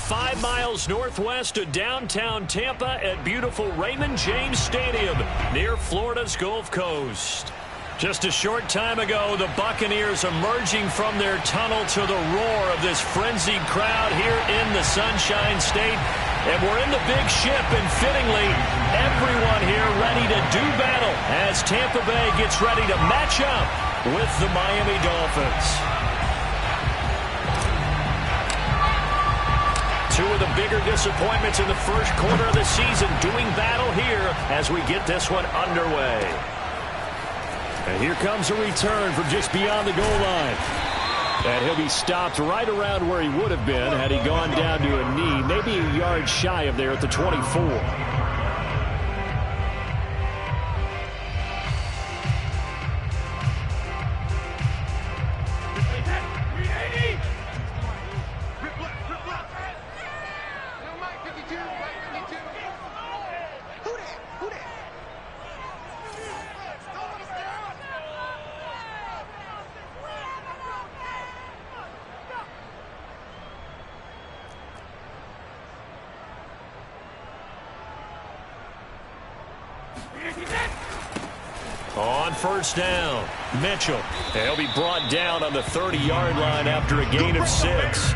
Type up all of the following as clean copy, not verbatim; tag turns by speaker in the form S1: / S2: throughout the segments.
S1: 5 miles northwest of downtown Tampa at beautiful Raymond James Stadium near Florida's Gulf Coast. Just a short time ago, the Buccaneers emerging from their tunnel to the roar of this frenzied crowd here in the Sunshine State. And we're in the big ship, and fittingly, everyone here ready to do battle as Tampa Bay gets ready to match up with the Miami Dolphins. Two of the bigger disappointments in the first quarter of the season doing battle here as we get this one underway. And here comes a return from just beyond the goal line. And he'll be stopped right around where he would have been had he gone down to a knee, maybe a yard shy of there at the 24. On first down, Mitchell. He'll be brought down on the 30-yard line after a gain of 6.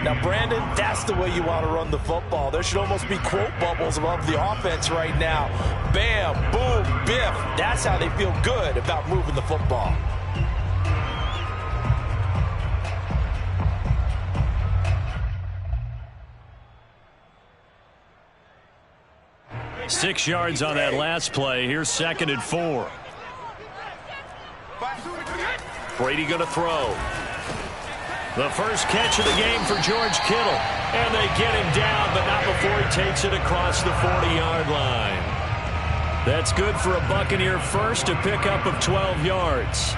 S2: Now, Brandon, that's the way you want to run the football. There should almost be quote bubbles above the offense right now. Bam, boom, biff. That's how they feel good about moving the football.
S1: Six yards on that last play. Here's 2nd and 4. Brady going to throw. The first catch of the game for George Kittle. And they get him down, but not before he takes it across the 40-yard line. That's good for a Buccaneer first, to pick up of 12 yards.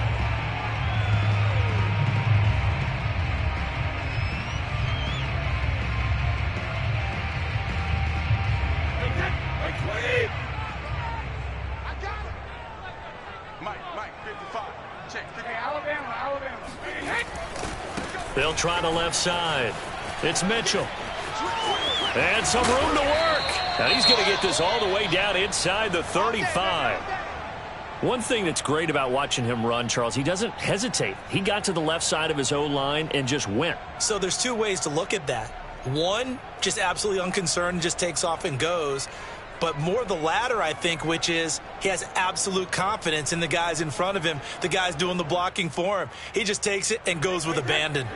S1: They'll try the left side. It's Mitchell. And some room to work. And he's going to get this all the way down inside the 35. One thing that's great about watching him run, Charles, he doesn't hesitate. He got to the left side of his O-line and just went.
S3: So there's two ways to look at that. One, just absolutely unconcerned, just takes off and goes. But more the latter, I think, which is he has absolute confidence in the guys in front of him, the guys doing the blocking for him. He just takes it and goes with abandon.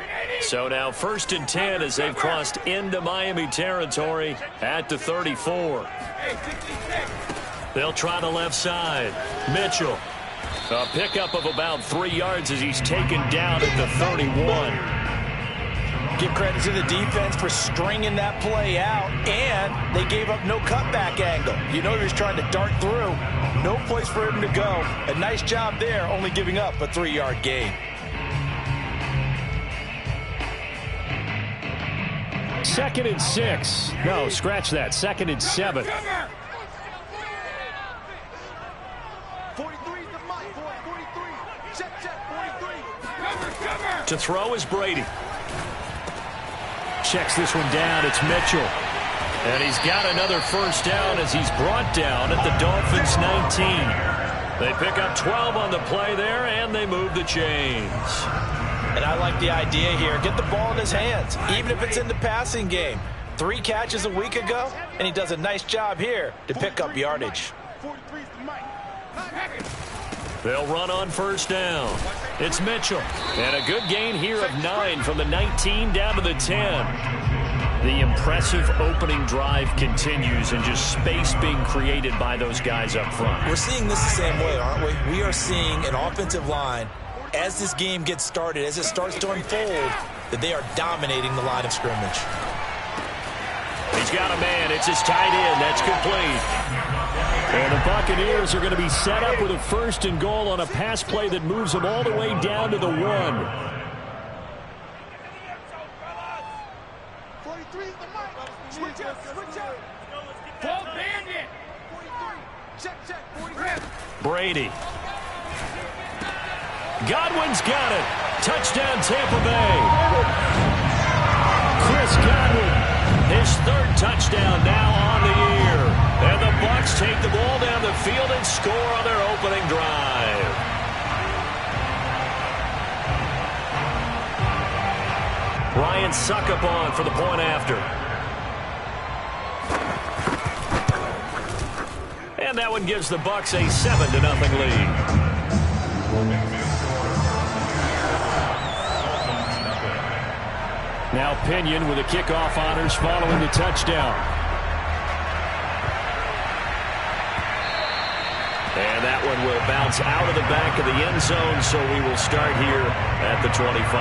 S1: So now 1st and 10 as they've crossed into Miami territory at the 34. They'll try the left side. Mitchell. A pickup of about 3 yards as he's taken down at the 31.
S2: Give credit to the defense for stringing that play out, and they gave up no cutback angle. You know he was trying to dart through. No place for him to go. A nice job there, only giving up a 3-yard gain.
S1: Second and 6. No, scratch that. 2nd and 7.
S2: 43 to Mike. 43. Check. 43.
S1: To throw is Brady. Checks this one down. It's Mitchell. And he's got another first down as he's brought down at the Dolphins' 19. They pick up 12 on the play there, and they move the chains.
S2: And I like the idea here. Get the ball in his hands, even if it's in the passing game. 3 catches a week ago, and he does a nice job here to pick up yardage.
S1: They'll run on first down. It's Mitchell. And a good gain here of 9 from the 19 down to the 10. The impressive opening drive continues, and just space being created by those guys up front.
S3: We're seeing this the same way, aren't we? We are seeing an offensive line, as this game gets started, as it starts to unfold, that they are dominating the line of scrimmage.
S1: He's got a man. It's his tight end. That's complete. And the Buccaneers are going to be set up with a 1st and goal on a pass play that moves them all the way down to the 1.
S2: 43 the mic. Switch up. Ball bandit. 43. Check. 43.
S1: Brady. Godwin's got it. Touchdown, Tampa Bay. Chris Godwin, his third touchdown now on the year. And the Bucs take the ball down the field and score on their opening drive. Ryan Succop for the point after. And that one gives the Bucs a 7-0 lead. Now Pinion with the kickoff honors following the touchdown. And that one will bounce out of the back of the end zone, so we will start here at the 25.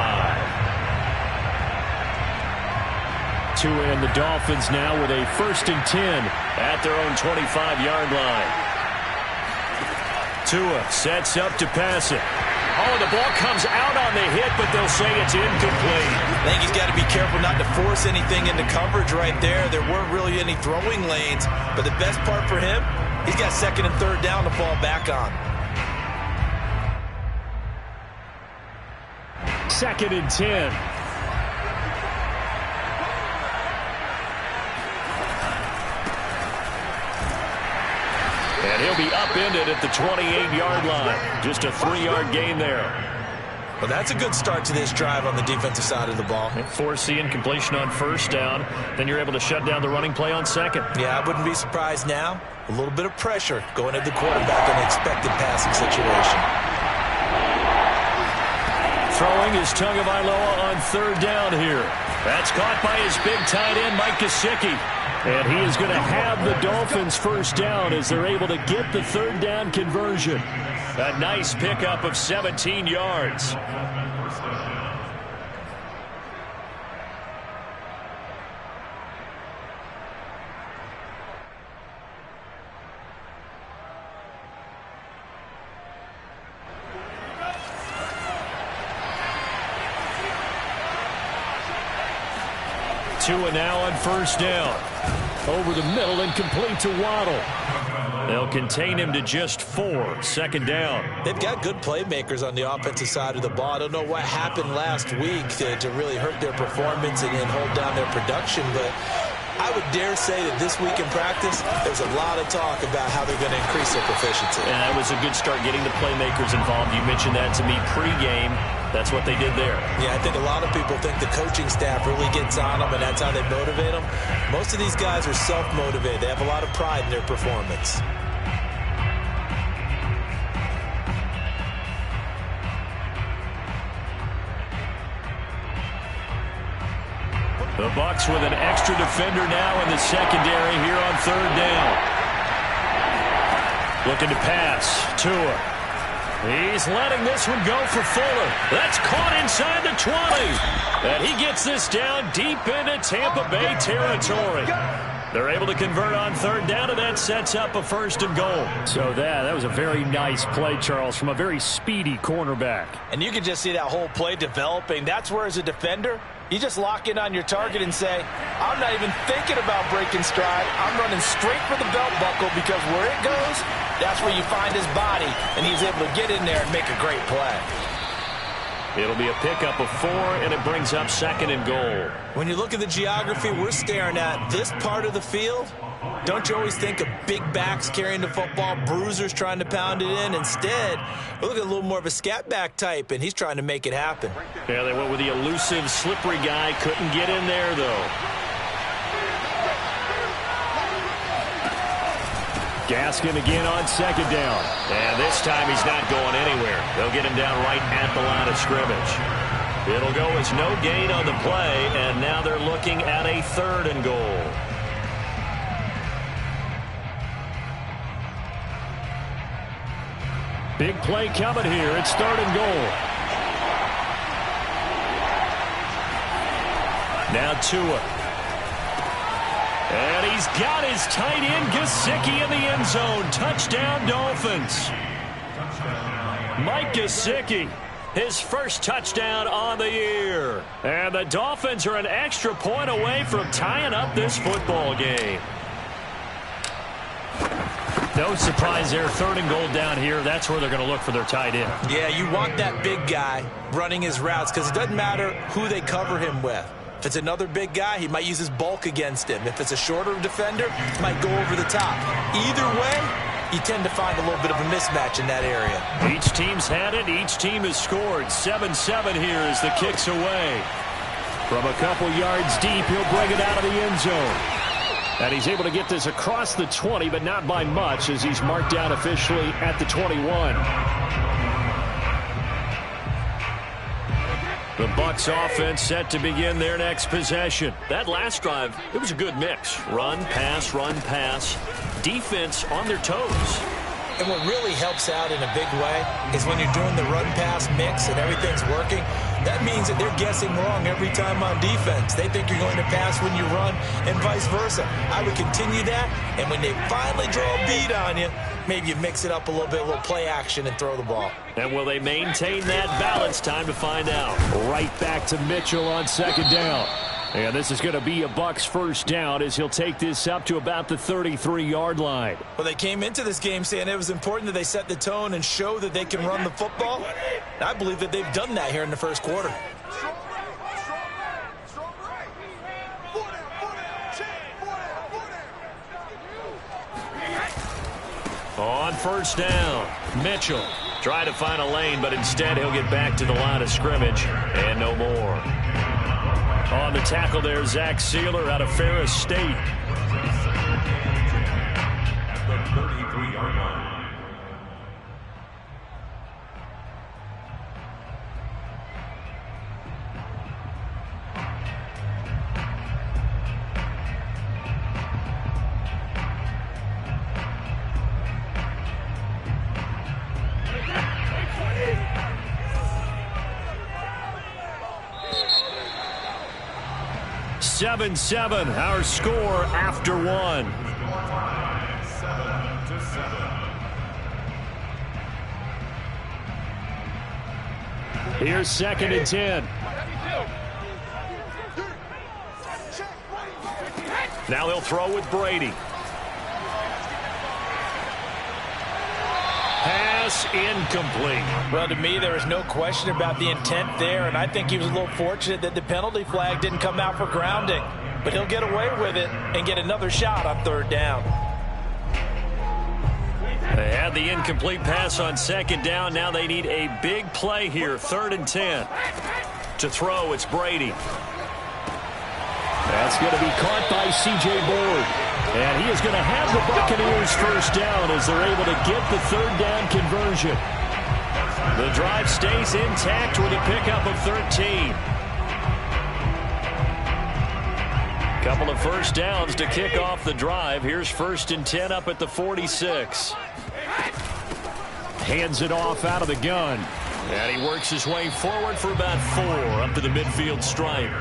S1: Tua and the Dolphins now with a 1st and 10 at their own 25-yard line. Tua sets up to pass it. Oh, the ball comes out on the hit, but they'll say it's incomplete.
S3: I think he's got to be careful not to force anything into coverage right there. There weren't really any throwing lanes, but the best part for him, he's got 2nd and 3rd down to fall back on.
S1: 2nd and 10. And he'll be upended at the 28-yard line. Just a 3-yard gain there.
S3: Well, that's a good start to this drive on the defensive side of the ball.
S1: Force the incompletion on 1st down. Then you're able to shut down the running play on 2nd.
S3: Yeah, I wouldn't be surprised now. A little bit of pressure going at the quarterback in an expected passing situation.
S1: Throwing is Tagovailoa on 3rd down here. That's caught by his big tight end, Mike Gesicki. And he is going to have the Dolphins 1st down as they're able to get the 3rd down conversion. A nice pickup of 17 yards. Tua now on 1st down. Over the middle and complete to Waddle. They'll contain him to just 4. 2nd down.
S3: They've got good playmakers on the offensive side of the ball. I don't know what happened last week to really hurt their performance and hold down their production, but I would dare say that this week in practice, there's a lot of talk about how they're going to increase their proficiency.
S1: And that was a good start getting the playmakers involved. You mentioned that to me pregame. That's what they did there.
S3: Yeah, I think a lot of people think the coaching staff really gets on them, and that's how they motivate them. Most of these guys are self-motivated. They have a lot of pride in their performance.
S1: The Bucs with an extra defender now in the secondary here on 3rd down. Looking to pass. Tua. He's letting this one go for Fuller. That's caught inside the 20. And he gets this down deep into Tampa Bay territory. They're able to convert on 3rd down, and that sets up a 1st and goal. So that was a very nice play, Charles, from a very speedy cornerback.
S2: And you can just see that whole play developing. That's where, as a defender, you just lock in on your target and say, I'm not even thinking about breaking stride. I'm running straight for the belt buckle, because where it goes, that's where you find his body, and he's able to get in there and make a great play.
S1: It'll be a pickup of 4, and it brings up 2nd and goal.
S3: When you look at the geography we're staring at, this part of the field, don't you always think of big backs carrying the football, bruisers trying to pound it in? Instead, we're looking at a little more of a scat back type, and he's trying to make it happen.
S1: Yeah, they went with the elusive, slippery guy. Couldn't get in there, though. Gaskin again on 2nd down. And this time he's not going anywhere. They'll get him down right at the line of scrimmage. It'll go as no gain on the play, and now they're looking at a 3rd and goal. Big play coming here. It's 3rd and goal. Now Tua. And he's got his tight end, Gesicki, in the end zone. Touchdown, Dolphins. Mike Gesicki, his 1st touchdown on the year. And the Dolphins are an extra point away from tying up this football game. No surprise there. 3rd and goal down here. That's where they're going to look for their tight end.
S3: Yeah, you want that big guy running his routes, because it doesn't matter who they cover him with. If it's another big guy, he might use his bulk against him. If it's a shorter defender, he might go over the top. Either way, you tend to find a little bit of a mismatch in that area.
S1: Each team's had it. Each team has scored. 7-7 here as the kick's away. From a couple yards deep, he'll bring it out of the end zone. And he's able to get this across the 20, but not by much, as he's marked down officially at the 21. The Bucs offense set to begin their next possession. That last drive, it was a good mix. Run, pass, defense on their toes.
S3: And what really helps out in a big way is when you're doing the run-pass mix and everything's working, that means that they're guessing wrong every time on defense. They think you're going to pass when you run and vice versa. I would continue that, and when they finally draw a bead on you, maybe you mix it up a little bit, a little play action, and throw the ball.
S1: And will they maintain that balance? Time to find out. Right back to Mitchell on second down. And this is going to be a Bucs first down as he'll take this up to about the 33-yard line.
S3: Well, they came into this game saying it was important that they set the tone and show that they can run the football. And I believe that they've done that here in the first quarter.
S1: On first down, Mitchell tried to find a lane, but instead he'll get back to the line of scrimmage and no more. On the tackle there, Zach Sealer out of Ferris State.
S4: At the 33-yard line.
S1: Seven, our score after one. 7-7. Here's second and 10. Now they'll throw with Brady. Pass incomplete.
S2: Well, to me, there is no question about the intent there, and I think he was a little fortunate that the penalty flag didn't come out for grounding. But he'll get away with it and get another shot on third down.
S1: They had the incomplete pass on second down. Now they need a big play here, 3rd and 10. To throw, it's Brady. That's going to be caught by C.J. Board. And he is going to have the Buccaneers first down as they're able to get the third down conversion. The drive stays intact with a pickup of 13. Couple of first downs to kick off the drive. Here's 1st and 10 up at the 46. Hands it off out of the gun. And he works his way forward for about 4 up to the midfield stripe.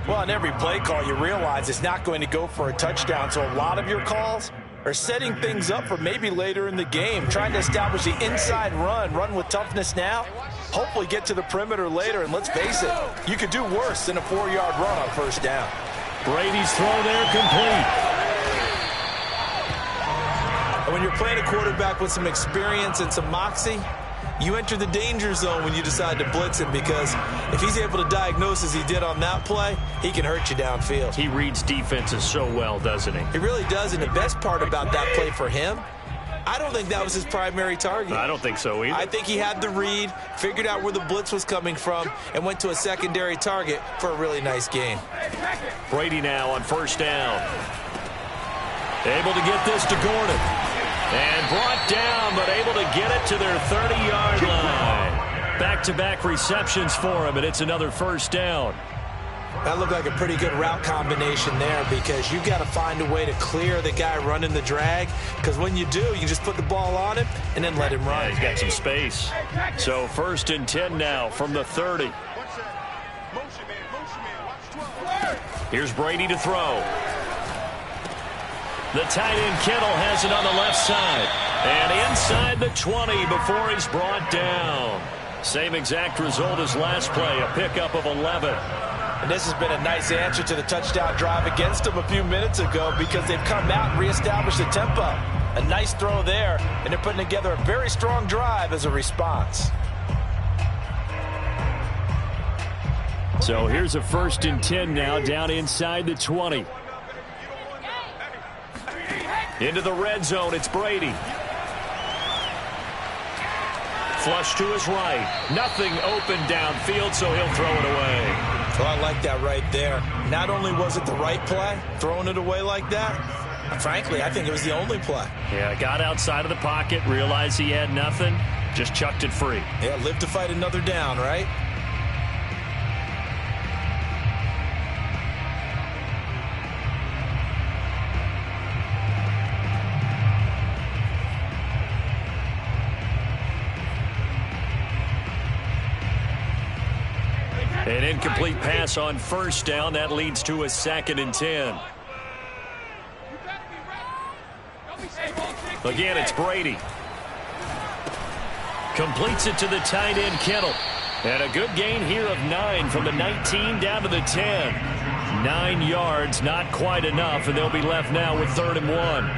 S2: Well, on every play call, you realize it's not going to go for a touchdown. So a lot of your calls are setting things up for maybe later in the game, trying to establish the inside run with toughness now, hopefully get to the perimeter later. And let's face it, you could do worse than a 4-yard run on first down.
S1: Brady's throw there complete.
S3: And when you're playing a quarterback with some experience and some moxie, you enter the danger zone when you decide to blitz him, because if he's able to diagnose as he did on that play, he can hurt you downfield.
S1: He reads defenses so well, doesn't he?
S3: He really does, and the best part about that play for him, I don't think that was his primary target.
S1: I don't think so either.
S3: I think he had the read, figured out where the blitz was coming from, and went to a secondary target for a really nice gain.
S1: Brady now on first down. Able to get this to Gordon. And brought down, but able to get it to their 30-yard line. Back-to-back receptions for him, and it's another first down.
S3: That looked like a pretty good route combination there, because you've got to find a way to clear the guy running the drag, because when you do, you just put the ball on him and then let him run.
S1: Yeah, he's got some space. So 1st and 10 now from the 30. Here's Brady to throw. The tight end Kittle has it on the left side. And inside the 20 before he's brought down. Same exact result as last play, a pickup of 11.
S2: And this has been a nice answer to the touchdown drive against them a few minutes ago, because they've come out and reestablished the tempo. A nice throw there, and they're putting together a very strong drive as a response.
S1: So here's a 1st and 10 now, down inside the 20. Into the red zone, it's Brady. Flush to his right. Nothing open downfield, so he'll throw it away.
S3: Well, I like that right there. Not only was it the right play, throwing it away like that, frankly, I think it was the only play.
S1: Yeah, got outside of the pocket, realized he had nothing, just chucked it free.
S3: Yeah, live to fight another down, right?
S1: An incomplete pass on 1st down. That leads to a 2nd and 10. Again, it's Brady. Completes it to the tight end, Kittle. And a good gain here of 9 from the 19 down to the 10. 9 yards, not quite enough, and they'll be left now with 3rd and 1.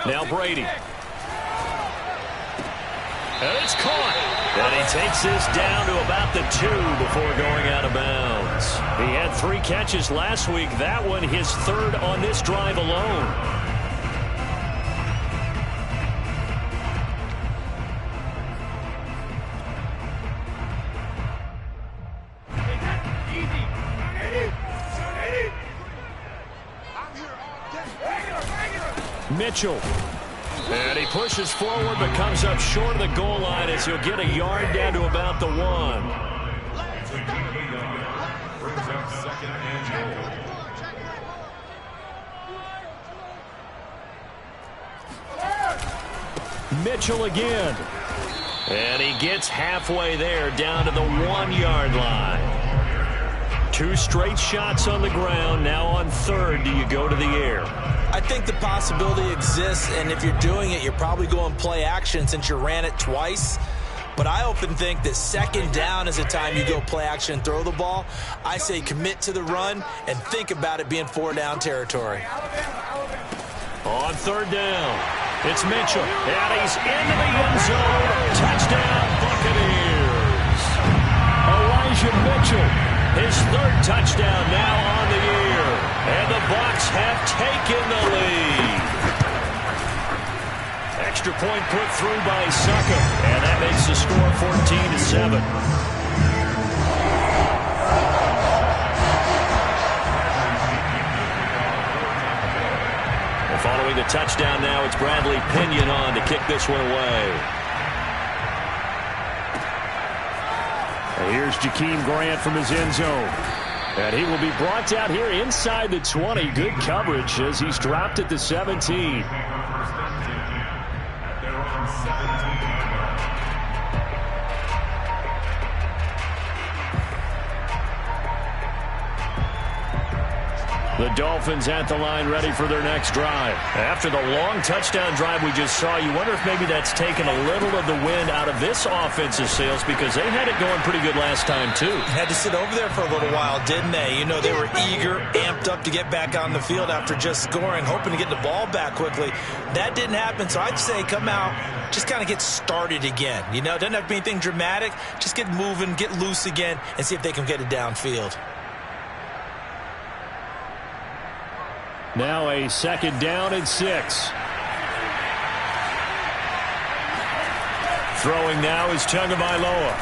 S1: Now Brady. And it's caught. And he takes this down to about the 2 before going out of bounds. He had 3 catches last week. That one his 3rd on this drive alone. Mitchell. And he pushes forward but comes up short of the goal line as he'll get a yard down to about the 1. Mitchell again. And he gets halfway there down to the 1-yard line. 2 straight shots on the ground. Now on 3rd, do you go to the air?
S3: I think the possibility exists, and if you're doing it, you're probably going play action since you ran it twice. But I often think that 2nd down is the time you go play action and throw the ball. I say commit to the run and think about it being 4-down territory.
S1: On 3rd down, it's Mitchell, and he's into the end zone. Touchdown, Buccaneers. Elijah Mitchell, his 3rd touchdown now on the year. And the Bucs have taken the lead. Extra point put through by Succa, and that makes the score 14-7. And following the touchdown now, it's Bradley Pinion on to kick this one away. And here's Jakeem Grant from his end zone. And he will be brought down here inside the 20. Good coverage as he's dropped at the 17. The Dolphins at the line ready for their next drive. After the long touchdown drive we just saw, you wonder if maybe that's taken a little of the wind out of this offensive sails because they had it going pretty good last time too.
S3: Had to sit over there for a little while, didn't they? You know, they were eager, amped up to get back on the field after just scoring, hoping to get the ball back quickly. That didn't happen, so I'd say come out, just kind of get started again. You know, doesn't have to be anything dramatic. Just get moving, get loose again, and see if they can get it downfield.
S1: Now a 2nd down and 6. Throwing now is Tagovailoa.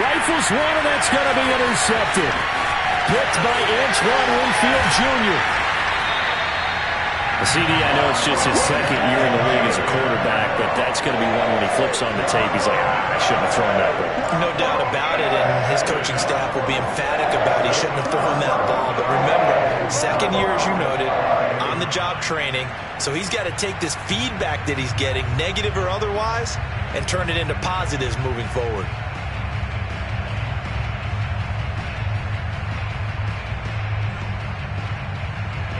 S1: Rifles one, and that's going to be intercepted. Picked by Antoine Winfield Jr. CD, I know it's just his 2nd year in the league as a quarterback, but that's going to be one when he flips on the tape. He's like, I shouldn't have thrown that one.
S3: No doubt about it, and his coaching staff will be emphatic about he shouldn't have thrown that ball. But remember, 2nd year, as you noted, on-the-job training. So he's got to take this feedback that he's getting, negative or otherwise, and turn it into positives moving forward.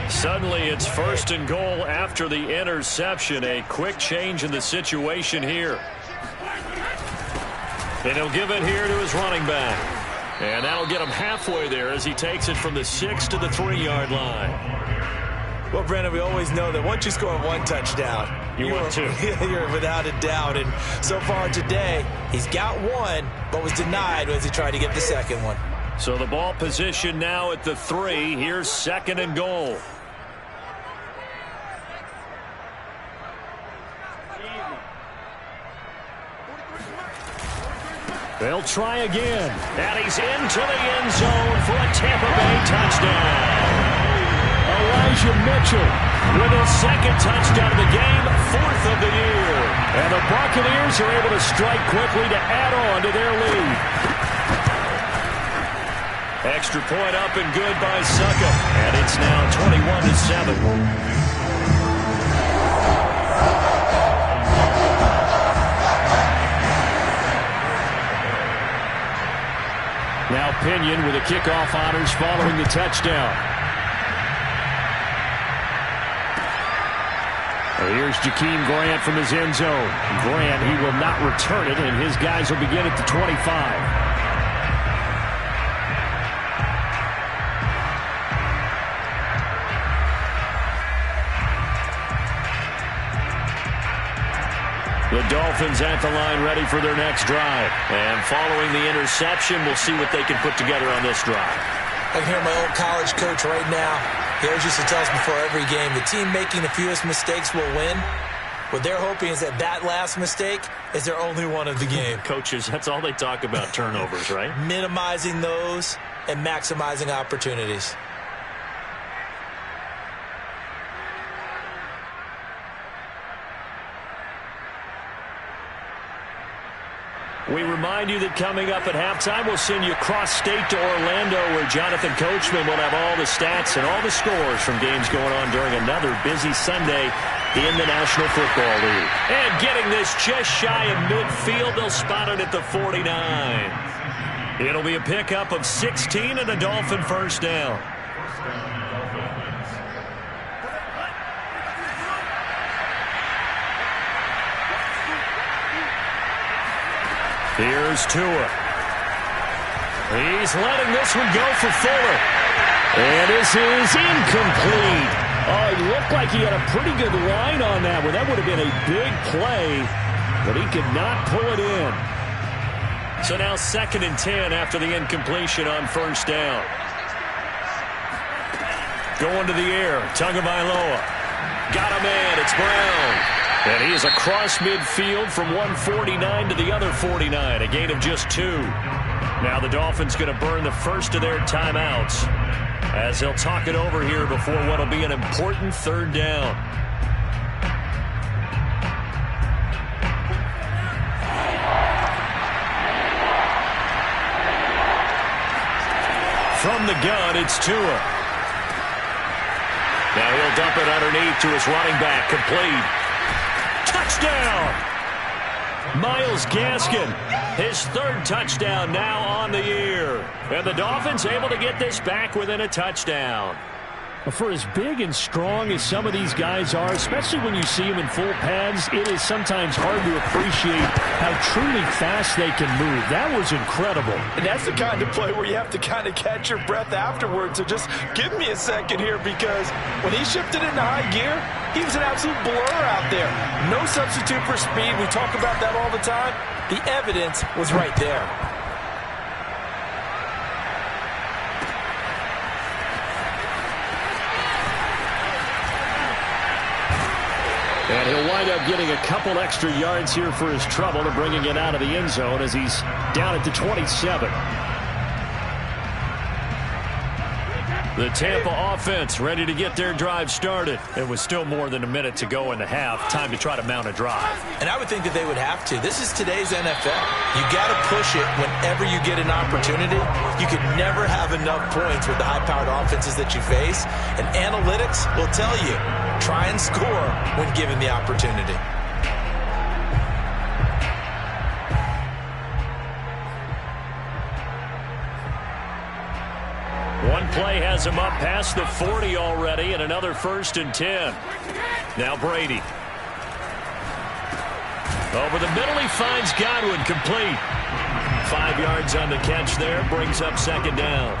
S1: Suddenly it's 1st and goal after the interception. A quick change in the situation here. And he'll give it here to his running back. And that'll get him halfway there as he takes it from the 6 to the 3-yard line.
S3: Well, Brandon, we always know that once you score one touchdown,
S1: you're
S3: without a doubt. And so far today, he's got one, but was denied as he tried to get the second one.
S1: So the ball position now at the 3. Here's 2nd and goal. They'll try again. And he's into the end zone for a Tampa Bay touchdown. Elijah Mitchell with his 2nd touchdown of the game, 4th of the year. And the Buccaneers are able to strike quickly to add on to their lead. Extra point up and good by Suckup. And it's now 21-7. Now Pinion with the kickoff honors following the touchdown. Well, here's Jakeem Grant from his end zone. Grant, he will not return it, and his guys will begin at the 25. The Dolphins at the line ready for their next drive. And following the interception, we'll see what they can put together on this drive.
S3: I can hear my old college coach right now. He always used to tell us before every game, the team making the fewest mistakes will win. What they're hoping is that last mistake is their only one of the game.
S1: Coaches, that's all they talk about, turnovers, right?
S3: Minimizing those and maximizing opportunities.
S1: We remind you that coming up at halftime, we'll send you cross-state to Orlando, where Jonathan Coachman will have all the stats and all the scores from games going on during another busy Sunday in the National Football League. And getting this just shy of midfield, they'll spot it at the 49. It'll be a pickup of 16 and a Dolphin first down. Here's Tua. He's letting this one go for Fuller. And this is incomplete. Oh, it looked like he had a pretty good line on that one. That would have been a big play, but he could not pull it in. So now 2nd and 10 after the incompletion on first down. Going to the air. Tagovailoa. Got a man. It's Brown. And he is across midfield from 149 to the other 49, a gain of just 2. Now the Dolphins going to burn the first of their timeouts as they'll talk it over here before what will be an important 3rd down. From the gun, it's Tua. Now he'll dump it underneath to his running back, complete. Touchdown! Miles Gaskin, his 3rd touchdown now on the year. And the Dolphins able to get this back within a touchdown. For as big and strong as some of these guys are, especially when you see them in full pads, it is sometimes hard to appreciate how truly fast they can move. That was incredible.
S2: And that's the kind of play where you have to kind of catch your breath afterwards. So just give me a second here, because when he shifted into high gear, he was an absolute blur out there. No substitute for speed. We talk about that all the time. The evidence was right there.
S1: And he'll wind up getting a couple extra yards here for his trouble and bringing it out of the end zone as he's down at the 27. The Tampa offense ready to get their drive started. It was still more than a minute to go in the half. Time to try to mount a drive.
S3: And I would think that they would have to. This is today's NFL. You got to push it whenever you get an opportunity. You could never have enough points with the high-powered offenses that you face. And analytics will tell you, try and score when given the opportunity.
S1: One play has him up past the 40 already, and another 1st and 10. Now Brady. Over the middle, he finds Godwin, complete. 5 yards on the catch there. Brings up second down.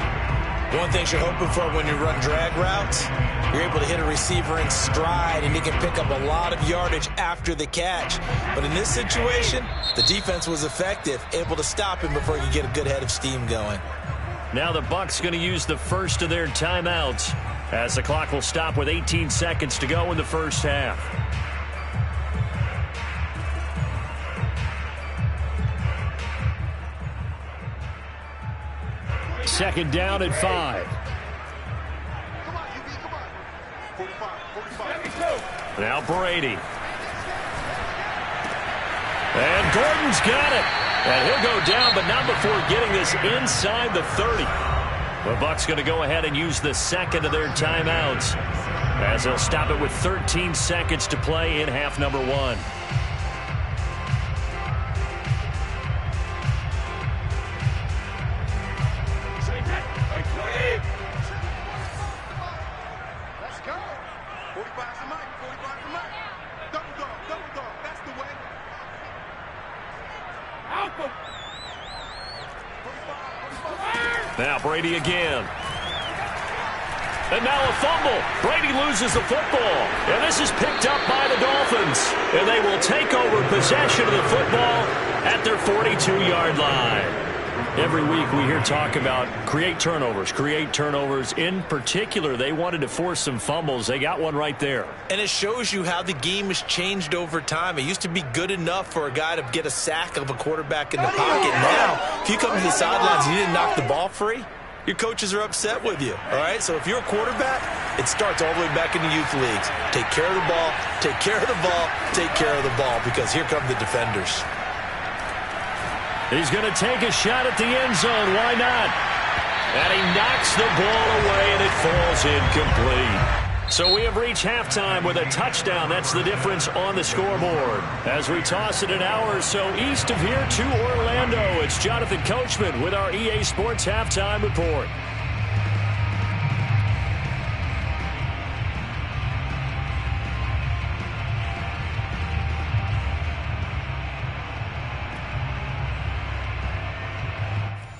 S3: One thing you're hoping for when you run drag routes, you're able to hit a receiver in stride, and he can pick up a lot of yardage after the catch. But in this situation, the defense was effective, able to stop him before he could get a good head of steam going.
S1: Now the Bucs going to use the first of their timeouts as the clock will stop with 18 seconds to go in the first half. Second down at 5. Now Brady. And Gordon's got it. And he'll go down, but not before getting this inside the 30. The Bucs going to go ahead and use the second of their timeouts as they'll stop it with 13 seconds to play in half number 1.
S5: Let's go. 45 for Mike. 45 for Mike. Double dog. That's the way. Alpha.
S1: Now Brady again. And now a fumble. Brady loses the football. And this is picked up by the Dolphins. And they will take over possession of the football at their 42-yard line. Every week we hear talk about create turnovers. In particular, they wanted to force some fumbles. They got one right there.
S3: And it shows you how the game has changed over time. It used to be good enough for a guy to get a sack of a quarterback in the pocket. Now, if you come to the sidelines and you didn't knock the ball free, your coaches are upset with you. All right? So if you're a quarterback, it starts all the way back in the youth leagues. Take care of the ball, take care of the ball, take care of the ball, because here come the defenders.
S1: He's going to take a shot at the end zone. Why not? And he knocks the ball away, and it falls incomplete. So we have reached halftime with a touchdown. That's the difference on the scoreboard. As we toss it an hour or so east of here to Orlando, it's Jonathan Coachman with our EA Sports Halftime Report.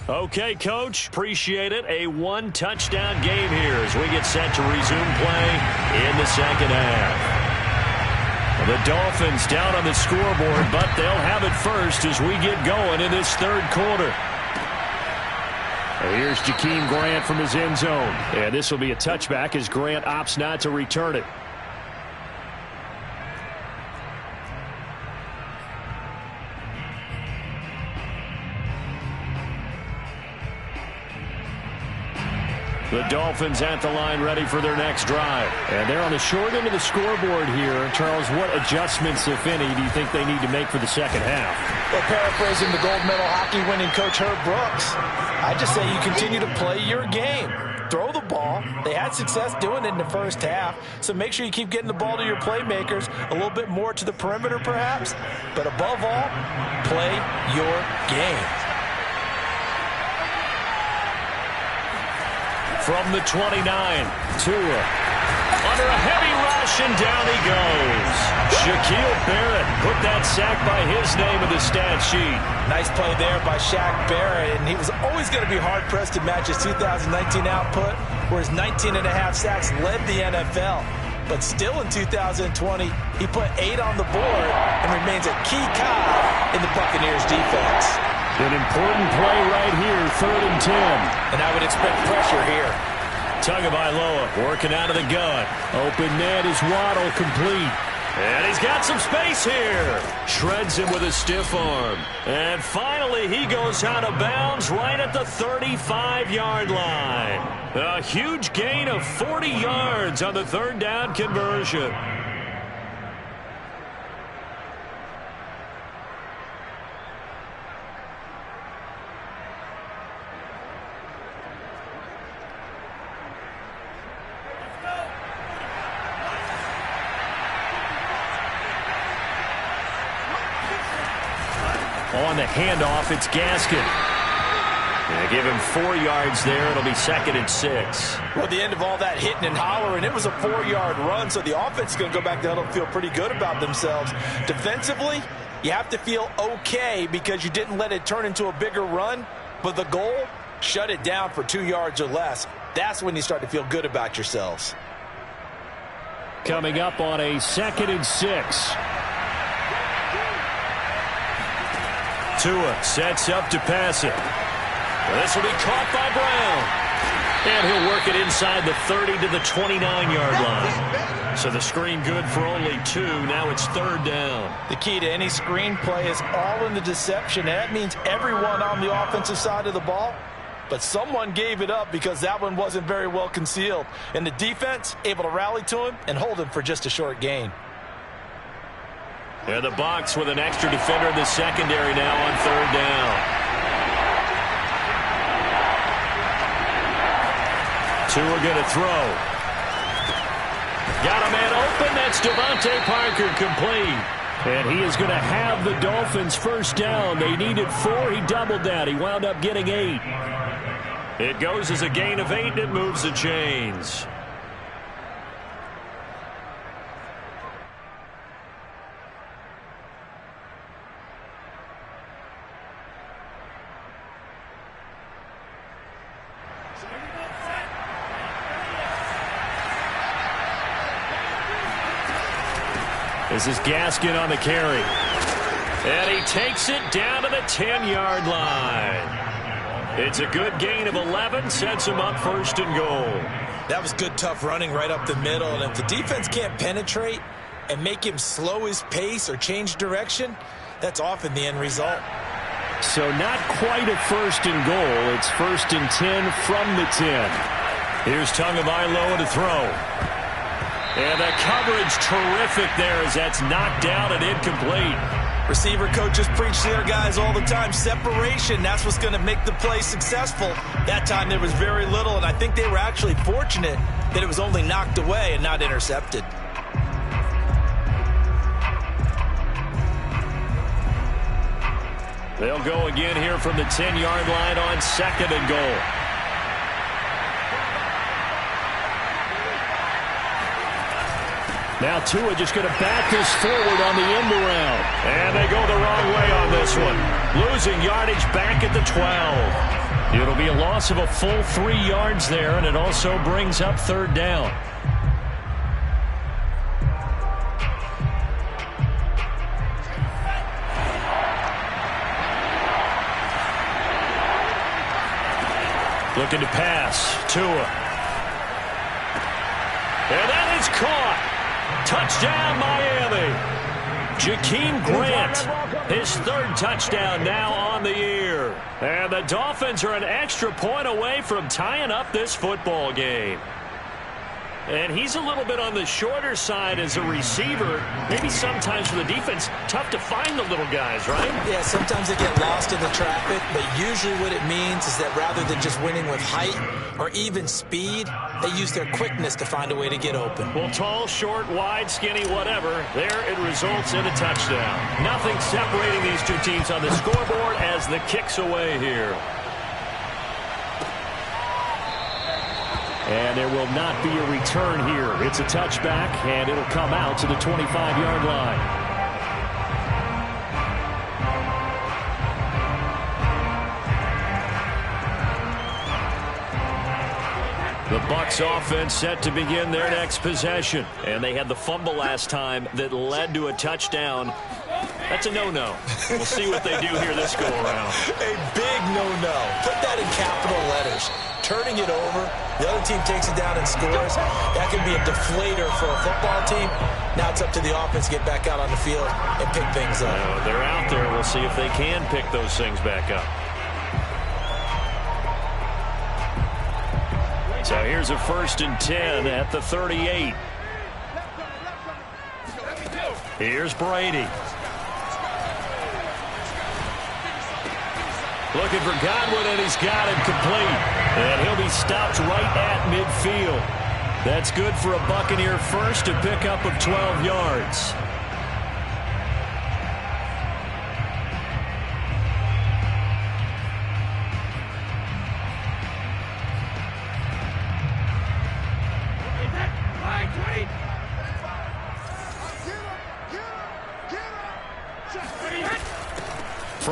S1: Okay, Coach, appreciate it. A one-touchdown game here as we get set to resume play in the second half. The Dolphins down on the scoreboard, but they'll have it first as we get going in this third quarter. And here's Jakeem Grant from his end zone. And this will be a touchback as Grant opts not to return it. The Dolphins at the line ready for their next drive. And they're on the short end of the scoreboard here. Charles, what adjustments, if any, do you think they need to make for the second half?
S2: Well, paraphrasing the gold medal hockey winning coach Herb Brooks, I just say you continue to play your game. Throw the ball. They had success doing it in the first half, so make sure you keep getting the ball to your playmakers, a little bit more to the perimeter perhaps, but above all, play your game.
S1: From the 29, Tua. Under a heavy rush, and down he goes. Shaquille Barrett put that sack by his name in the stat sheet.
S3: Nice play there by Shaq Barrett, and he was always going to be hard-pressed to match his 2019 output, where his 19.5 sacks led the NFL. But still in 2020, he put 8 on the board and remains a key cog in the Buccaneers defense.
S1: An important play right here, 3rd and 10.
S3: And I would expect pressure here.
S1: Tagovailoa working out of the gun. Open net is Waddle, complete. And he's got some space here. Shreds him with a stiff arm. And finally, he goes out of bounds right at the 35-yard line. A huge gain of 40 yards on the third down conversion. On the handoff, it's Gaskin. They give him 4 yards there. It'll be 2nd and 6.
S3: Well, at the end of all that hitting and hollering, it was a 4-yard run, so the offense is going to go back to huddle and feel pretty good about themselves. Defensively,
S2: You have to feel okay because you didn't let it turn into a bigger run, but the goal, shut it down for 2 yards or less. That's when you start to feel good about yourselves.
S1: Coming up on a 2nd and 6. Tua sets up to pass it. This will be caught by Brown. And he'll work it inside the 30 to the 29-yard line. So the screen good for only 2. Now it's 3rd down.
S2: The key to any screen play is all in the deception. And that means everyone on the offensive side of the ball. But someone gave it up because that one wasn't very well concealed. And the defense able to rally to him and hold him for just a short gain.
S1: And the Bucs with an extra defender in the secondary now on 3rd down. Tua going to throw. Got a man open. That's Devontae Parker complete. And he is going to have the Dolphins first down. They needed 4. He doubled that. He wound up getting 8. It goes as a gain of 8, and it moves the chains. This is Gaskin on the carry. And he takes it down to the 10-yard line. It's a good gain of 11. Sets him up 1st and goal.
S3: That was good, tough running right up the middle. And if the defense can't penetrate and make him slow his pace or change direction, that's often the end result.
S1: So not quite a 1st and goal. It's 1st and 10 from the 10. Here's Tagovailoa to throw. And the coverage terrific there as that's knocked down and incomplete.
S3: Receiver coaches preach to their guys all the time. Separation, that's what's going to make the play successful. That time there was very little, and I think they were actually fortunate that it was only knocked away and not intercepted.
S1: They'll go again here from the 10-yard line on 2nd and goal. Now Tua just going to bat this forward on the end around. And they go the wrong way on this one. Losing yardage back at the 12. It'll be a loss of a full 3 yards there, and it also brings up 3rd down. Looking to pass. Tua. And that is caught. Touchdown, Miami. Jakeem Grant, his 3rd touchdown now on the year. And the Dolphins are an extra point away from tying up this football game. And he's a little bit on the shorter side as a receiver. Maybe sometimes for the defense, tough to find the little guys, right?
S3: Yeah, sometimes they get lost in the traffic, but usually what it means is that rather than just winning with height or even speed, they use their quickness to find a way to get open.
S1: Well, tall, short, wide, skinny, whatever, there it results in a touchdown. Nothing separating these two teams on the scoreboard as the kick's away here. And there will not be a return here. It's a touchback, and it'll come out to the 25-yard line. The Bucs offense set to begin their next possession. And they had the fumble last time that led to a touchdown. That's a no-no. We'll see what they do here this go-around.
S3: A big no-no. Put that in capital letters. Turning it over, the other team takes it down and scores. That can be a deflator for a football team. Now it's up to the offense to get back out on the field and pick things up.
S1: They're out there. We'll see if they can pick those things back up. So here's a 1st and 10 at the 38. Here's Brady. Looking for Godwin, and he's got him complete. And he'll be stopped right at midfield. That's good for a Buccaneer first, to pick up of 12 yards.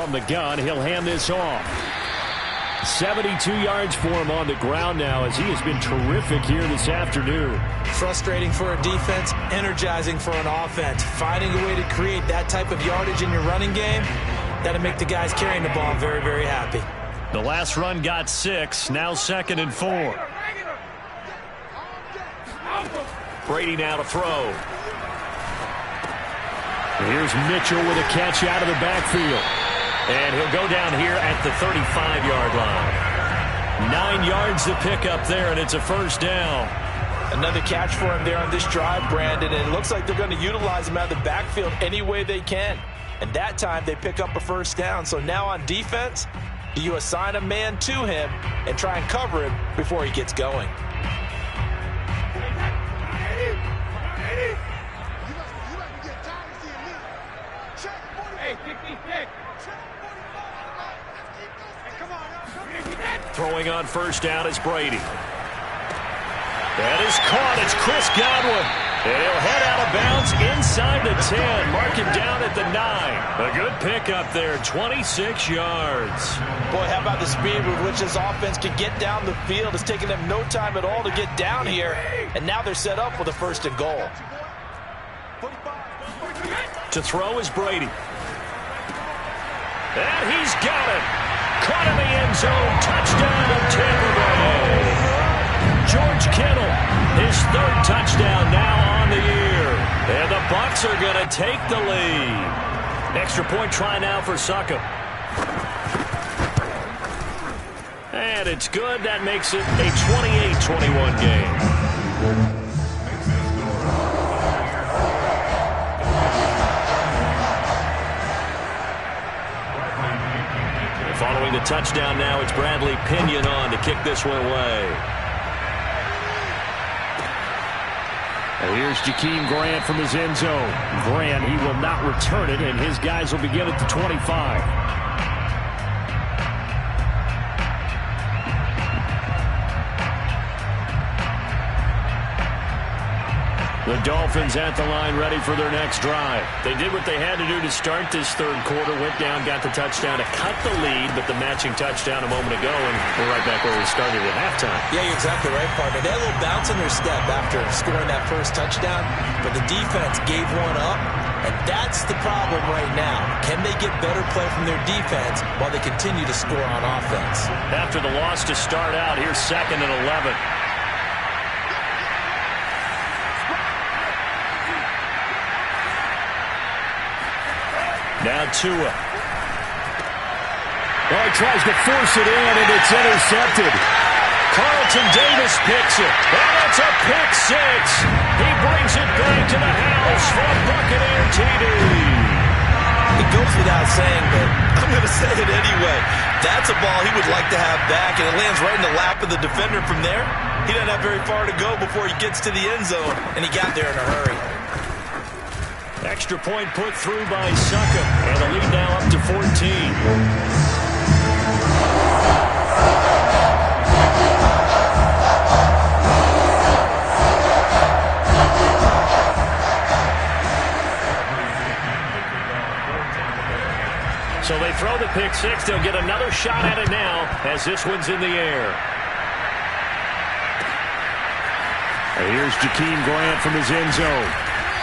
S1: from the gun. He'll hand this off. 72 yards for him on the ground now as he has been terrific here this afternoon.
S3: Frustrating for a defense, energizing for an offense. Finding a way to create that type of yardage in your running game, that'll make the guys carrying the ball very, very happy.
S1: The last run got 6, now 2nd and 4. Brady now to throw. Here's Mitchell with a catch out of the backfield. And he'll go down here at the 35-yard line. 9 yards to pick up there, and it's a first down.
S2: Another catch for him there on this drive, Brandon, and it looks like they're going to utilize him out of the backfield any way they can. And that time they pick up a first down. So now on defense, do you assign a man to him and try and cover him before he gets going?
S1: Throwing on first down is Brady. That is caught. It's Chris Godwin. And he'll head out of bounds inside the 10. Mark him down at the 9. A good pickup there, 26 yards.
S2: Boy, how about the speed with which this offense can get down the field? It's taken them no time at all to get down here. And now they're set up with a 1st and goal.
S1: To throw is Brady. And he's got it. Caught in the end zone. Touchdown, Tampa Bay. George Kittle, his 3rd touchdown now on the year. And the Bucs are going to take the lead. Extra point try now for Suckup. And it's good. That makes it a 28-21 game. Following the touchdown now, it's Bradley Pinion on to kick this one away. And here's Jakeem Grant from his end zone. Grant, he will not return it, and his guys will begin at the 25. The Dolphins at the line ready for their next drive. They did what they had to do to start this 3rd quarter. Went down, got the touchdown to cut the lead, but the matching touchdown a moment ago, and we're right back where we started at halftime.
S3: Yeah, you're exactly right, partner. They had a little bounce in their step after scoring that first touchdown, but the defense gave one up, and that's the problem right now. Can they get better play from their defense while they continue to score on offense?
S1: After the loss to start out, here's 2nd and 11. Now Tua. Oh, he tries to force it in, and it's intercepted. Carlton Davis picks it. And it's a pick 6. He brings it back to the house for a Buccaneer TD.
S3: It goes without saying, but I'm going to say it anyway. That's a ball he would like to have back, and it lands right in the lap of the defender from there. He doesn't have very far to go before he gets to the end zone, and he got there in a hurry.
S1: Extra point put through by Suckup, and the lead now up to 14. So they throw the pick 6. They'll get another shot at it now as this one's in the air. And here's Jakeem Grant from his end zone.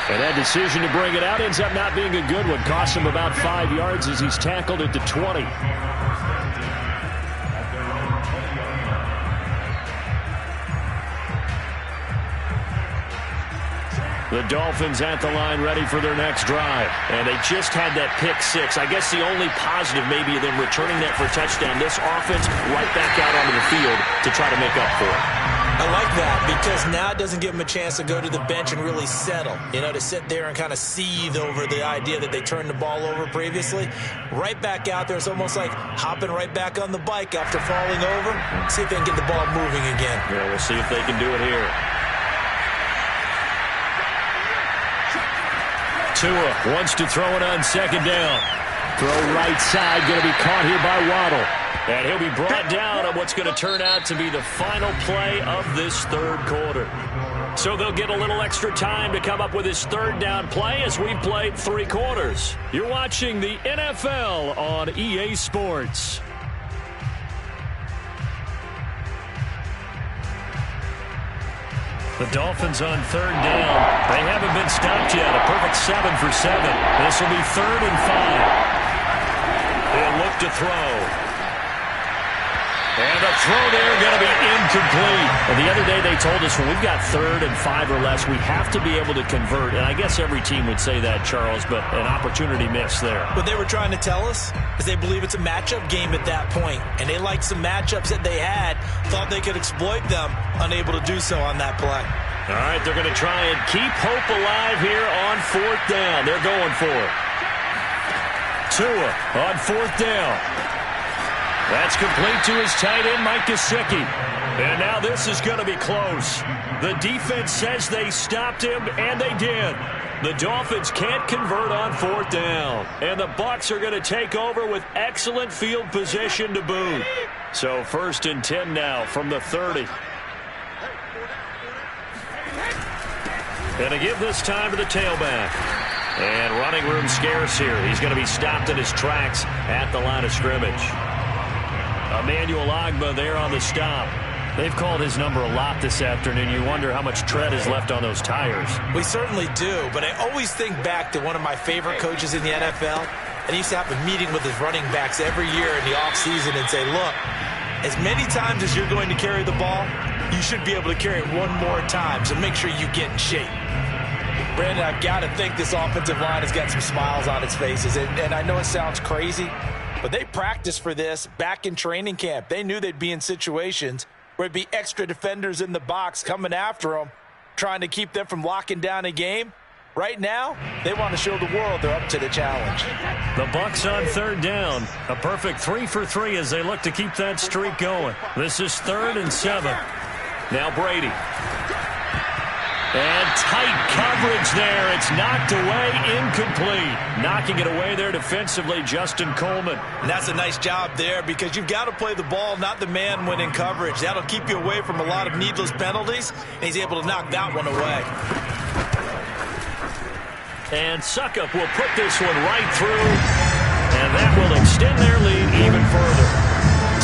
S1: And that decision to bring it out ends up not being a good one. Costs him about 5 yards as he's tackled at the 20. The Dolphins at the line ready for their next drive. And they just had that pick 6. I guess the only positive maybe of them returning that for a touchdown. This offense right back out onto the field to try to make up for it.
S3: I like that because now it doesn't give them a chance to go to the bench and really settle. You know, to sit there and kind of seethe over the idea that they turned the ball over previously. Right back out there. It's almost like hopping right back on the bike after falling over. See if they can get the ball moving again.
S1: Yeah, we'll see if they can do it here. Tua wants to throw it on 2nd down. Throw right side, going to be caught here by Waddle. And he'll be brought down on what's going to turn out to be the final play of this 3rd quarter. So they'll get a little extra time to come up with his third down play as we've played 3 quarters. You're watching the NFL on EA Sports. The Dolphins on 3rd down. They haven't been stopped yet. A perfect 7 for 7. This will be 3rd and 5. They'll look to throw. And the throw there going to be incomplete. And the other day they told us when we've got 3rd and 5 or less, we have to be able to convert. And I guess every team would say that, Charles, but an opportunity missed there.
S3: What they were trying to tell us is they believe it's a matchup game at that point. And they liked some matchups that they had, thought they could exploit them, unable to do so on that play.
S1: All right, they're going to try and keep hope alive here on 4th down. They're going for it. Tua on 4th down. That's complete to his tight end, Mike Gesicki. And now this is going to be close. The defense says they stopped him, and they did. The Dolphins can't convert on 4th down. And the Bucs are going to take over with excellent field position to boot. So 1st and 10 now from the 30. And to give this time to the tailback. And running room scarce here. He's going to be stopped in his tracks at the line of scrimmage. Emmanuel Ogbah there on the stop. They've called his number a lot this afternoon. You wonder how much tread is left on those tires.
S3: We certainly do, but I always think back to one of my favorite coaches in the NFL. And he used to have a meeting with his running backs every year in the offseason and say, look, as many times as you're going to carry the ball, you should be able to carry it one more time, so make sure you get in shape. Brandon, I've got to think this offensive line has got some smiles on its faces, and I know it sounds crazy, but they practiced for this back in training camp. They knew they'd be in situations where it'd be extra defenders in the box coming after them, trying to keep them from locking down a game. Right now, they want to show the world they're up to the challenge.
S1: The Bucs on 3rd down. A perfect 3 for 3 as they look to keep that streak going. This is 3rd and 7. Now Brady. And tight coverage there. It's knocked away, incomplete. Knocking it away there defensively, Justin Coleman.
S3: And that's a nice job there because you've got to play the ball, not the man when in coverage. That'll keep you away from a lot of needless penalties, and he's able to knock that one away.
S1: And Suckup will put this one right through, and that will extend their lead even further.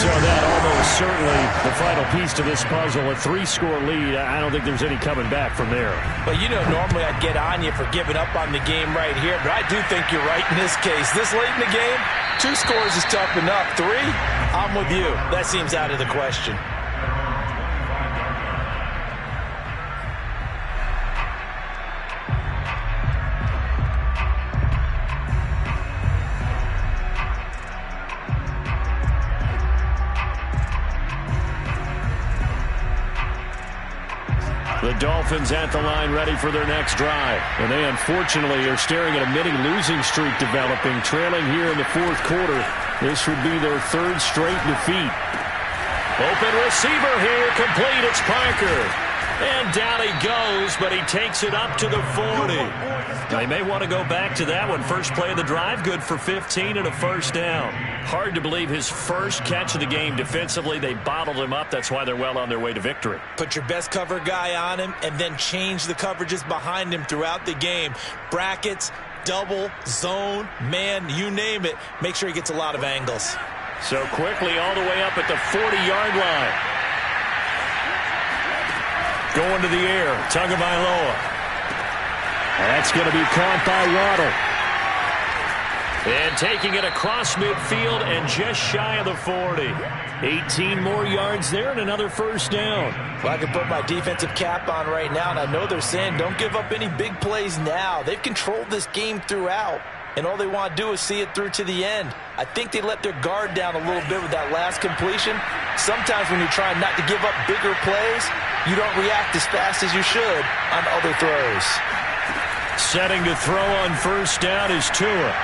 S1: So that almost certainly the final piece to this puzzle, a 3-score lead. I don't think there's any coming back from there.
S3: Well, you know, normally I'd get on you for giving up on the game right here, but I do think you're right in this case. This late in the game, 2 scores is tough enough. 3, I'm with you. That seems out of the question.
S1: The Dolphins at the line ready for their next drive. And they unfortunately are staring at a mini losing streak developing, trailing here in the 4th quarter. This would be their 3rd straight defeat. Open receiver here, complete, it's Parker. And down he goes, but he takes it up to the 40. They may want to go back to that one. First play of the drive, good for 15 and a 1st down. Hard to believe his first catch of the game defensively. They bottled him up. That's why they're well on their way to victory.
S3: Put your best cover guy on him and then change the coverages behind him throughout the game. Brackets, double, zone, man, you name it. Make sure he gets a lot of angles.
S1: So quickly all the way up at the 40-yard line. Going to the air, Tagovailoa. That's going to be caught by Waddle. And taking it across midfield and just shy of the 40. 18 more yards there and another 1st down.
S3: Well, I can put my defensive cap on right now, and I know they're saying don't give up any big plays now. They've controlled this game throughout, and all they want to do is see it through to the end. I think they let their guard down a little bit with that last completion. Sometimes when you're trying not to give up bigger plays, you don't react as fast as you should on other throws.
S1: Setting to throw on 1st down is Tua.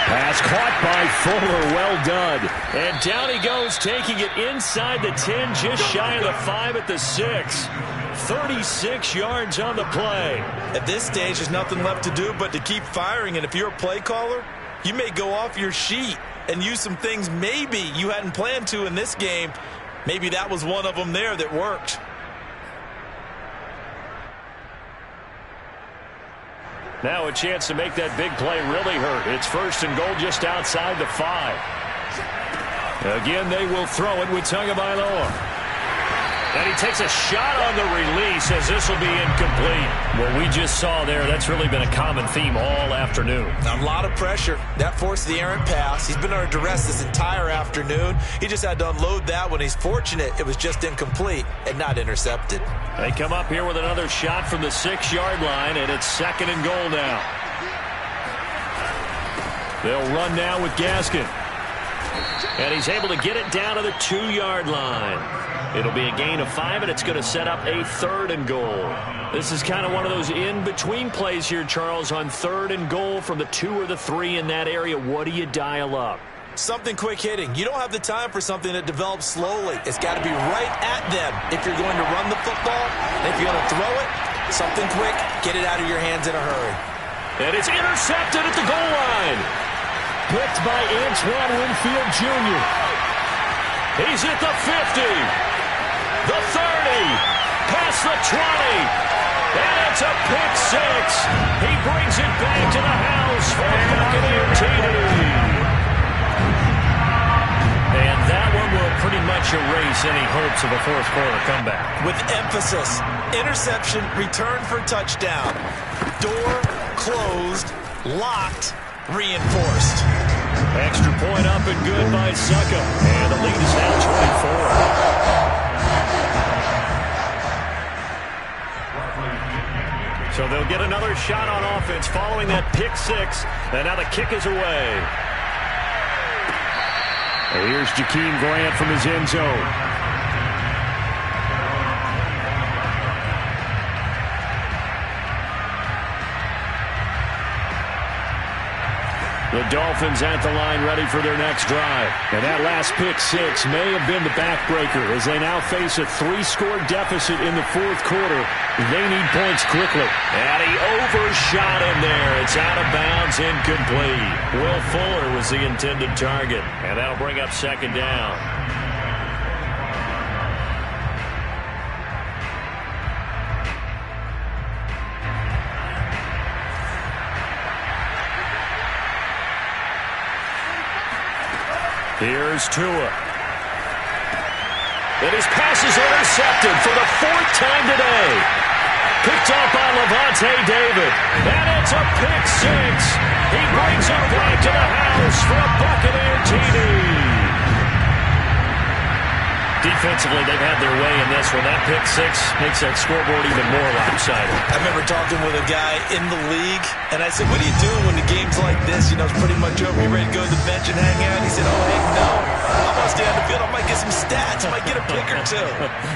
S1: Pass caught by Fuller, well done. And down he goes, taking it inside the 10, just shy of the 5 at the 6. 36 yards on the play.
S3: At this stage, there's nothing left to do but to keep firing. And if you're a play caller, you may go off your sheet and use some things maybe you hadn't planned to in this game. Maybe that was one of them there that worked.
S1: Now a chance to make that big play really hurt. It's 1st and goal just outside the 5. Again, they will throw it with Tagovailoa. And he takes a shot on the release as this will be incomplete. What we just saw there, that's really been a common theme all afternoon.
S3: A lot of pressure. That forced the errant pass. He's been under duress this entire afternoon. He just had to unload that one. He's fortunate it was just incomplete and not intercepted.
S1: They come up here with another shot from the 6-yard line, and it's 2nd and goal now. They'll run now with Gaskin. And he's able to get it down to the 2-yard line. It'll be a gain of 5, and it's going to set up a 3rd and goal. This is kind of one of those in-between plays here, Charles, on 3rd and goal from the 2 or the 3 in that area. What do you dial up?
S3: Something quick hitting. You don't have the time for something that develops slowly. It's got to be right at them if you're going to run the football. And if you're going to throw it, something quick, get it out of your hands in a hurry.
S1: And it's intercepted at the goal line. Picked by Antoine Winfield Jr. He's at the 50. The 30, past the 20, and it's a pick 6. He brings it back to the house for a Buccaneer TD. And that one will pretty much erase any hopes of a 4th quarter comeback.
S3: With emphasis, interception, return for touchdown. Door closed, locked, reinforced.
S1: Extra point up and good by Succa. And the lead is now 24. So they'll get another shot on offense following that pick 6. And now the kick is away. And here's Jakeem Grant from his end zone. The Dolphins at the line ready for their next drive. And that last pick 6 may have been the backbreaker as they now face a 3-score deficit in the 4th quarter. They need points quickly. And he overshot him there. It's out of bounds, incomplete. Will Fuller was the intended target. And that'll bring up 2nd down. Here's Tua. And his pass is intercepted for the 4th time today. Picked up by Levante David. And it's a pick 6. He brings it back to the house for a Buccaneer TD. Defensively, they've had their way in this one. That pick 6 makes that scoreboard even more lopsided.
S3: I remember talking with a guy in the league, and I said, what do you do when the game's like this? You know, it's pretty much over. You ready to go to the bench and hang out? He said, oh, heck no. I'm going to stay on the field. I might get some stats. I might get a pick or 2.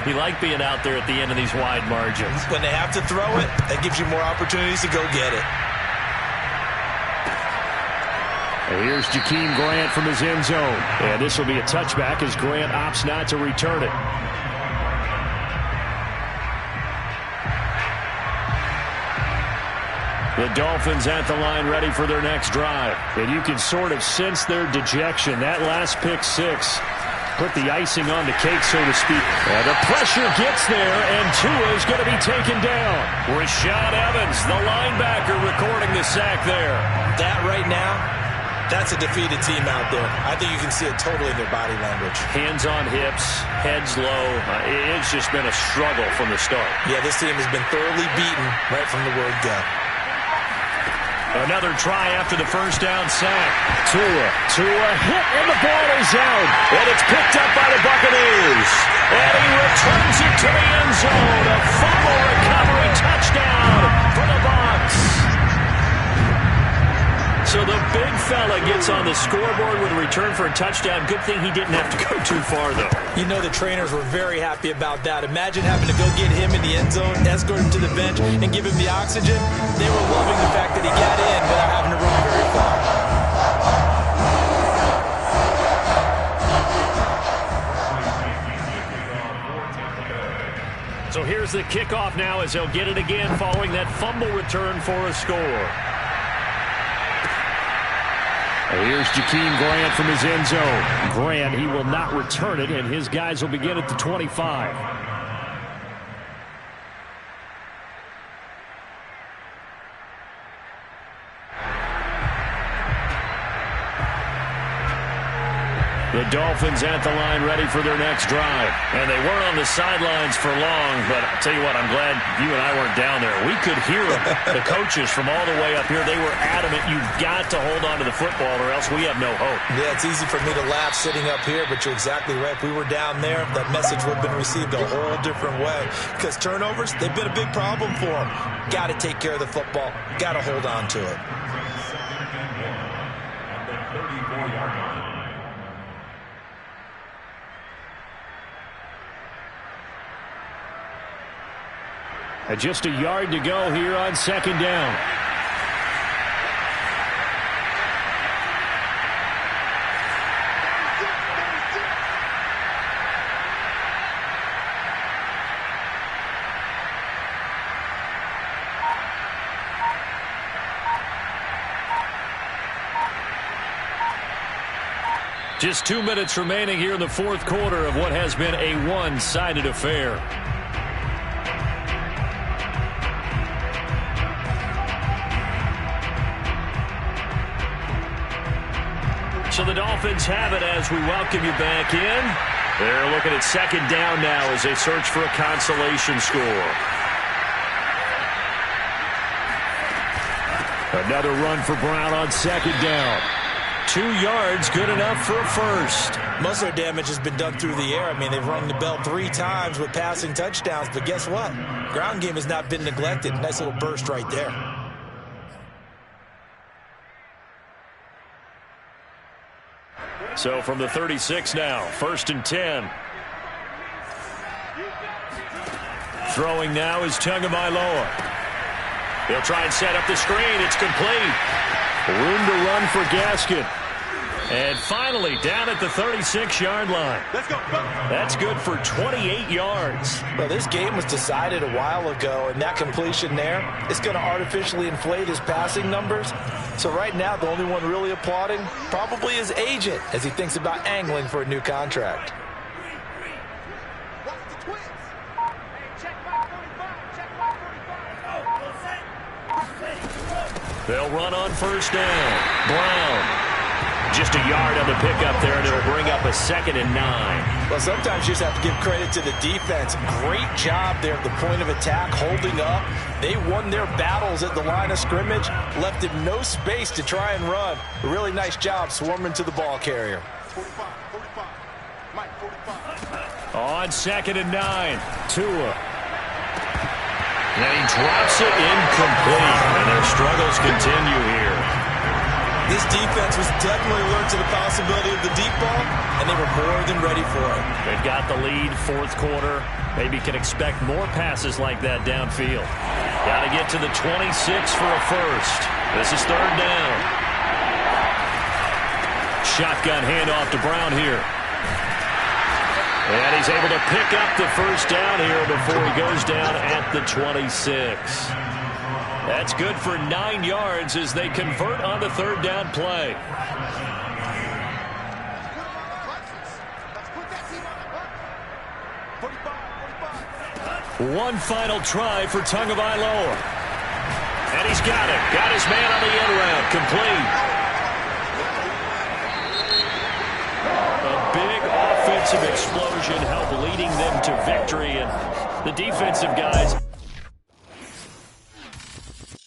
S1: You like being out there at the end of these wide margins.
S3: When they have to throw it, that gives you more opportunities to go get it.
S1: And here's Jakeem Grant from his end zone. And this will be a touchback as Grant opts not to return it. The Dolphins at the line ready for their next drive. And you can sort of sense their dejection. That last pick 6 put the icing on the cake, so to speak. And the pressure gets there, and Tua is going to be taken down. Rashad Evans, the linebacker, recording the sack there.
S3: That right now, that's a defeated team out there. I think you can see it totally in their body language.
S1: Hands on hips, heads low. It's just been a struggle from the start.
S3: Yeah, this team has been thoroughly beaten right from the word go.
S1: Another try after the first down sack. Tua hit, and the ball is out. And it's picked up by the Buccaneers. And he returns it to the end zone. A fumble recovery touchdown for the Bucs. So the big fella gets on the scoreboard with a return for a touchdown. Good thing he didn't have to go too far, though.
S3: You know the trainers were very happy about that. Imagine having to go get him in the end zone, escort him to the bench, and give him the oxygen. They were loving the fact that he got in without having to run very far.
S1: So here's the kickoff now as they'll get it again following that fumble return for a score. Here's Jakeem Grant from his end zone. Grant, he will not return it, and his guys will begin at the 25. The Dolphins at the line ready for their next drive. And they weren't on the sidelines for long, but I'll tell you what, I'm glad you and I weren't down there. We could hear them, the coaches from all the way up here. They were adamant, you've got to hold on to the football or else we have no hope.
S3: Yeah, it's easy for me to laugh sitting up here, but you're exactly right. If we were down there, that message would have been received a whole different way. Because turnovers, they've been a big problem for them. Got to take care of the football. Got to hold on to it.
S1: Just a yard to go here on second down. Just 2 minutes remaining here in the fourth quarter of what has been a one-sided affair. So the Dolphins have it as we welcome you back in. They're looking at second down now as they search for a consolation score. Another run for Brown on second down. 2 yards, good enough for a first.
S3: Most of their damage has been done through the air. I mean, they've rung the bell 3 times with passing touchdowns, but guess what? Ground game has not been neglected. Nice little burst right there.
S1: So from the 36 now, 1st and 10. Throwing now is Tagovailoa. He'll try and set up the screen. It's complete. Room to run for Gaskin. And finally down at the 36-yard line.
S5: Let's go.
S1: That's good for 28 yards.
S3: Well, this game was decided a while ago, and that completion there is going to artificially inflate his passing numbers. So right now, the only one really applauding probably his agent as he thinks about angling for a new contract.
S1: They'll run on first down. Brown. Just a yard on the pickup there, and it'll bring up a 2nd and 9.
S3: Well, sometimes you just have to give credit to the defense. Great job there at the point of attack, holding up. They won their battles at the line of scrimmage, left him no space to try and run. A really nice job swarming to the ball carrier.
S5: 45. Mike, 45.
S1: On 2nd and 9, Tua. And he drops it incomplete, and their struggles continue here.
S3: This defense was definitely alert to the possibility of the deep ball, and they were more than ready for it.
S1: They've got the lead, fourth quarter. Maybe can expect more passes like that downfield. Got to get to the 26 for a first. This is 3rd down. Shotgun handoff to Brown here. And he's able to pick up the first down here before he goes down at the 26. That's good for 9 yards as they convert on the 3rd down play. One final try for Tagovailoa. And he's got it. Got his man on the end route. Complete. A big offensive explosion helped leading them to victory. And the defensive guys